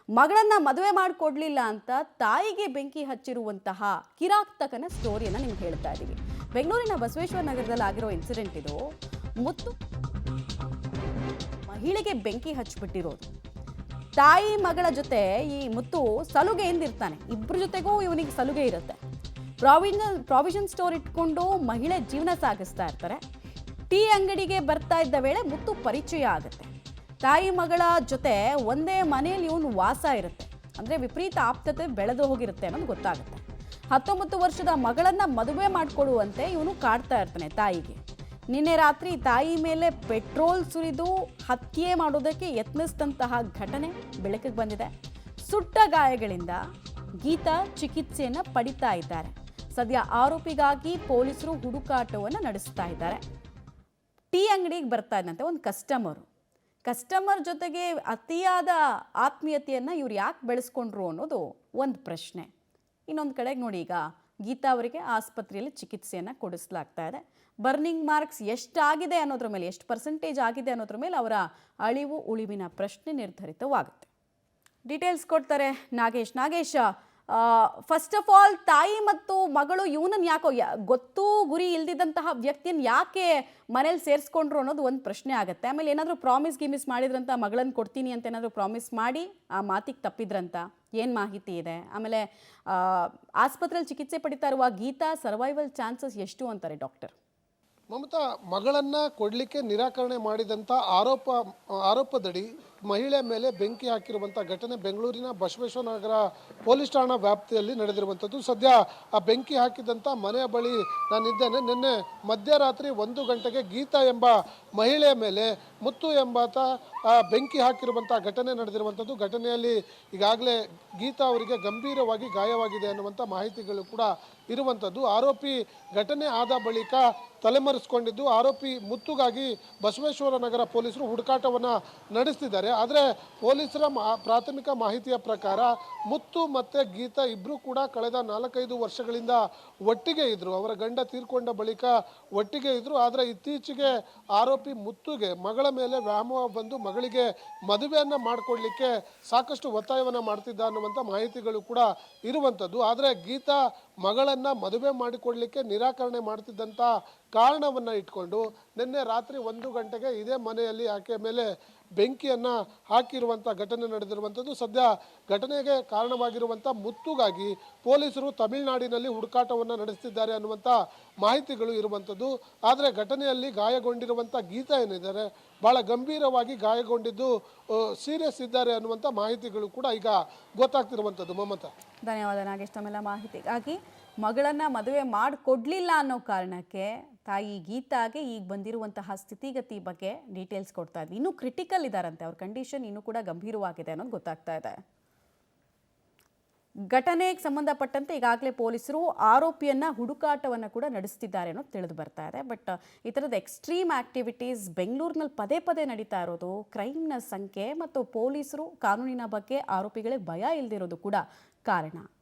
ಮಗಳನ್ನ ಮದುವೆ ಮಾಡಿಕೊಡ್ಲಿಲ್ಲ ಅಂತ ತಾಯಿಗೆ ಬೆಂಕಿ ಹಚ್ಚಿರುವಂತಹ ಕಿರಾತಕನ ಸ್ಟೋರಿಯನ್ನು ನಿಮ್ಗೆ ಹೇಳ್ತಾ ಇದ್ದೀವಿ. ಬೆಂಗಳೂರಿನ ಬಸವೇಶ್ವರ ನಗರದಲ್ಲಿ ಆಗಿರೋ ಇನ್ಸಿಡೆಂಟ್ ಇದು. ಮುತ್ತು ಮಹಿಳೆಗೆ ಬೆಂಕಿ ಹಚ್ಚಿಬಿಟ್ಟಿರೋದು. ತಾಯಿ ಮಗಳ ಜೊತೆ ಈ ಮುತ್ತು ಸಲುಗೆಯಿಂದ ಇರ್ತಾನೆ. ಇಬ್ಬರ ಜೊತೆಗೂ ಇವನಿಗೆ ಸಲುಗೆ ಇರುತ್ತೆ. ಪ್ರಾವಿಷನ್ ಸ್ಟೋರ್ ಇಟ್ಕೊಂಡು ಮಹಿಳೆ ಜೀವನ ಸಾಗಿಸ್ತಾ ಇರ್ತಾರೆ. ಟೀ ಅಂಗಡಿಗೆ ಬರ್ತಾ ಇದ್ದ ವೇಳೆ ಮುತ್ತು ಪರಿಚಯ ಆಗುತ್ತೆ. ತಾಯಿ ಮಗಳ ಜೊತೆ ಒಂದೇ ಮನೆಯಲ್ಲಿ ಇವನು ವಾಸ ಇರುತ್ತೆ. ಅಂದರೆ ವಿಪರೀತ ಆಪ್ತತೆ ಬೆಳೆದು ಹೋಗಿರುತ್ತೆ ಅನ್ನೋದು ಗೊತ್ತಾಗುತ್ತೆ. 19 ವರ್ಷದ ಮಗಳನ್ನ ಮದುವೆ ಮಾಡಿಕೊಡುವಂತೆ ಇವನು ಕಾಡ್ತಾ ಇರ್ತಾನೆ ತಾಯಿಗೆ. ನಿನ್ನೆ ರಾತ್ರಿ ತಾಯಿ ಮೇಲೆ ಪೆಟ್ರೋಲ್ ಸುರಿದು ಹತ್ಯೆ ಮಾಡೋದಕ್ಕೆ ಯತ್ನಿಸಿದಂತಹ ಘಟನೆ ಬೆಳಕಿಗೆ ಬಂದಿದೆ. ಸುಟ್ಟ ಗಾಯಗಳಿಂದ ಗೀತಾ ಚಿಕಿತ್ಸೆಯನ್ನು ಪಡಿತಾ ಇದ್ದಾರೆ. ಸದ್ಯ ಆರೋಪಿಗಾಗಿ ಪೊಲೀಸರು ಹುಡುಕಾಟವನ್ನು ನಡೆಸ್ತಾ ಇದ್ದಾರೆ. ಟೀ ಅಂಗಡಿಗೆ ಬರ್ತಾ ಇದ್ದಂತೆ ಒಂದು ಕಸ್ಟಮರ್ ಜೊತೆಗೆ ಅತಿಯಾದ ಆತ್ಮೀಯತೆಯನ್ನು ಇವ್ರು ಯಾಕೆ ಬೆಳೆಸ್ಕೊಂಡ್ರು ಅನ್ನೋದು ಒಂದು ಪ್ರಶ್ನೆ. ಇನ್ನೊಂದು ಕಡೆಗೆ ನೋಡಿ, ಈಗ ಗೀತಾ ಅವರಿಗೆ ಆಸ್ಪತ್ರೆಯಲ್ಲಿ ಚಿಕಿತ್ಸೆಯನ್ನು ಕೊಡಿಸಲಾಗ್ತಾ ಇದೆ. ಬರ್ನಿಂಗ್ ಮಾರ್ಕ್ಸ್ ಎಷ್ಟಾಗಿದೆ ಅನ್ನೋದ್ರ ಮೇಲೆ, ಎಷ್ಟು ಪರ್ಸೆಂಟೇಜ್ ಆಗಿದೆ ಅನ್ನೋದ್ರ ಮೇಲೆ ಅವರ ಅಳಿವು ಉಳಿವಿನ ಪ್ರಶ್ನೆ ನಿರ್ಧರಿತವಾಗುತ್ತೆ. ಡೀಟೇಲ್ಸ್ ಕೊಡ್ತಾರೆ ನಾಗೇಶ್. ಫಸ್ಟ್ ಆಫ್ ಆಲ್, ತಾಯಿ ಮತ್ತು ಮಗಳು ಇವನನ್ನು ಯಾಕೋ ಗೊತ್ತು ಗುರಿ ಇಲ್ದಿದ್ದಂತಹ ವ್ಯಕ್ತಿಯನ್ನು ಯಾಕೆ ಮನೇಲಿ ಸೇರಿಸ್ಕೊಂಡ್ರು ಅನ್ನೋದು ಒಂದು ಪ್ರಶ್ನೆ ಆಗುತ್ತೆ. ಆಮೇಲೆ ಏನಾದರೂ ಗಿಮಿಸ್ ಮಾಡಿದ್ರಂತ, ಮಗಳನ್ನು ಕೊಡ್ತೀನಿ ಅಂತ ಏನಾದರೂ ಪ್ರಾಮಿಸ್ ಮಾಡಿ ಆ ಮಾತಿಗೆ ತಪ್ಪಿದ್ರಂತ, ಏನು ಮಾಹಿತಿ ಇದೆ? ಆಮೇಲೆ ಆಸ್ಪತ್ರೆಯಲ್ಲಿ ಚಿಕಿತ್ಸೆ ಪಡಿತಾ ಇರುವ ಗೀತಾ ಸರ್ವೈವಲ್ ಚಾನ್ಸಸ್ ಎಷ್ಟು ಅಂತಾರೆ ಡಾಕ್ಟರ್? ಮಮತಾ, ಮಗಳನ್ನ ಕೊಡಲಿಕ್ಕೆ ನಿರಾಕರಣೆ ಮಾಡಿದಂಥ ಆರೋಪದಡಿ ಮಹಿಳೆ ಮೇಲೆ ಬೆಂಕಿ ಹಾಕಿರುವಂಥ ಘಟನೆ ಬೆಂಗಳೂರಿನ ಬಸವೇಶ್ವರ ನಗರ ಪೊಲೀಸ್ ಠಾಣಾ ವ್ಯಾಪ್ತಿಯಲ್ಲಿ ನಡೆದಿರುವಂಥದ್ದು. ಸದ್ಯ ಆ ಬೆಂಕಿ ಹಾಕಿದಂಥ ಮನೆಯ ಬಳಿ ನಾನಿದ್ದೇನೆ. ನಿನ್ನೆ ಮಧ್ಯರಾತ್ರಿ 1 ಗಂಟೆಗೆ ಗೀತಾ ಎಂಬ ಮಹಿಳೆಯ ಮೇಲೆ ಮುತ್ತು ಎಂಬಾತ ಬೆಂಕಿ ಹಾಕಿರುವಂಥ ಘಟನೆ ನಡೆದಿರುವಂಥದ್ದು. ಘಟನೆಯಲ್ಲಿ ಈಗಾಗಲೇ ಗೀತಾ ಅವರಿಗೆ ಗಂಭೀರವಾಗಿ ಗಾಯವಾಗಿದೆ ಅನ್ನುವಂಥ ಮಾಹಿತಿಗಳು ಕೂಡ ಇರುವಂಥದ್ದು. ಆರೋಪಿ ಘಟನೆ ಆದ ಬಳಿಕ ತಲೆಮರೆಸಿಕೊಂಡಿದ್ದು, ಆರೋಪಿ ಮುತ್ತುಗಾಗಿ ಬಸವೇಶ್ವರ ನಗರ ಪೊಲೀಸರು ಹುಡುಕಾಟವನ್ನು ನಡೆಸ್ತಿದ್ದಾರೆ. ಆದರೆ ಪೊಲೀಸರ ಪ್ರಾಥಮಿಕ ಮಾಹಿತಿಯ ಪ್ರಕಾರ ಮುತ್ತು ಮತ್ತು ಗೀತಾ ಇಬ್ಬರು ಕೂಡ ಕಳೆದ 4-5 ವರ್ಷಗಳಿಂದ ಒಟ್ಟಿಗೆ ಇದ್ದರು. ಅವರ ಗಂಡ ತೀರ್ಕೊಂಡ ಬಳಿಕ ಒಟ್ಟಿಗೆ ಇದ್ದರು. ಆದರೆ ಇತ್ತೀಚೆಗೆ ಆರೋಪಿ ಮುತ್ತುಗೆ ಮಗಳ ಮೇಲೆ ವ್ಯಾಮೋಹ ಬಂದು ಮಗಳಿಗೆ ಮದುವೆಯನ್ನು ಮಾಡಿಕೊಡ್ಲಿಕ್ಕೆ ಸಾಕಷ್ಟು ಒತ್ತಾಯವನ್ನು ಮಾಡ್ತಿದ್ದ ಅನ್ನುವಂಥ ಮಾಹಿತಿಗಳು ಕೂಡ ಇರುವಂಥದ್ದು. ಆದರೆ ಗೀತಾ ಮಗಳನ್ನು ಮದುವೆ ಮಾಡಿಕೊಡ್ಲಿಕ್ಕೆ ನಿರಾಕರಣೆ ಮಾಡ್ತಿದ್ದಂಥ ಕಾರಣವನ್ನು ಇಟ್ಕೊಂಡು ನಿನ್ನೆ ರಾತ್ರಿ 1 ಗಂಟೆಗೆ ಇದೇ ಮನೆಯಲ್ಲಿ ಆಕೆಯ ಮೇಲೆ ಬೆಂಕಿಯನ್ನು ಹಾಕಿರುವಂಥ ಘಟನೆ ನಡೆದಿರುವಂಥದ್ದು. ಸದ್ಯ ಘಟನೆಗೆ ಕಾರಣವಾಗಿರುವಂಥ ಮುತ್ತುಗಾಗಿ ಪೊಲೀಸರು ತಮಿಳುನಾಡಿನಲ್ಲಿ ಹುಡುಕಾಟವನ್ನು ನಡೆಸ್ತಿದ್ದಾರೆ ಅನ್ನುವಂಥ ಮಾಹಿತಿಗಳು ಇರುವಂಥದ್ದು. ಆದರೆ ಘಟನೆಯಲ್ಲಿ ಗಾಯಗೊಂಡಿರುವಂಥ ಗೀತಾ ಏನಿದ್ದಾರೆ, ಭಾಳ ಗಂಭೀರವಾಗಿ ಗಾಯಗೊಂಡಿದ್ದು, ಸೀರಿಯಸ್ ಇದ್ದಾರೆ ಅನ್ನುವಂಥ ಮಾಹಿತಿಗಳು ಕೂಡ ಈಗ ಗೊತ್ತಾಗ್ತಿರುವಂಥದ್ದು. ಮಮತಾ, ಧನ್ಯವಾದ ನಾಗೇಶ್ ತಮ್ಮೆಲ್ಲ ಮಾಹಿತಿಗಾಗಿ. ಮಗಳನ್ನ ಮದುವೆ ಮಾಡಿಕೊಡ್ಲಿಲ್ಲ ಅನ್ನೋ ಕಾರಣಕ್ಕೆ ತಾಯಿ ಗೀತಾಗೆ ಈಗ ಬಂದಿರುವಂತಹ ಸ್ಥಿತಿಗತಿ ಬಗ್ಗೆ ಡೀಟೇಲ್ಸ್ ಕೊಡ್ತಾ ಇದ್ವಿ. ಇನ್ನೂ ಕ್ರಿಟಿಕಲ್ ಇದ್ದಾರಂತೆ, ಅವ್ರ ಕಂಡೀಷನ್ ಇನ್ನೂ ಕೂಡ ಗಂಭೀರವಾಗಿದೆ ಅನ್ನೋದು ಗೊತ್ತಾಗ್ತಾ ಇದೆ. ಘಟನೆಗೆ ಸಂಬಂಧಪಟ್ಟಂತೆ ಈಗಾಗಲೇ ಪೊಲೀಸರು ಆರೋಪಿಯನ್ನ ಹುಡುಕಾಟವನ್ನು ಕೂಡ ನಡೆಸ್ತಿದ್ದಾರೆ ಅನ್ನೋದು ತಿಳಿದು ಬರ್ತಾ ಇದೆ. ಬಟ್ ಈ ಥರದ ಎಕ್ಸ್ಟ್ರೀಮ್ ಆಕ್ಟಿವಿಟೀಸ್ ಬೆಂಗಳೂರಿನಲ್ಲಿ ಪದೇ ನಡೀತಾ ಇರೋದು, ಕ್ರೈಮ್ನ ಸಂಖ್ಯೆ ಮತ್ತು ಪೊಲೀಸರು ಕಾನೂನಿನ ಬಗ್ಗೆ ಆರೋಪಿಗಳಿಗೆ ಭಯ ಇಲ್ಲದಿರೋದು ಕೂಡ ಕಾರಣ.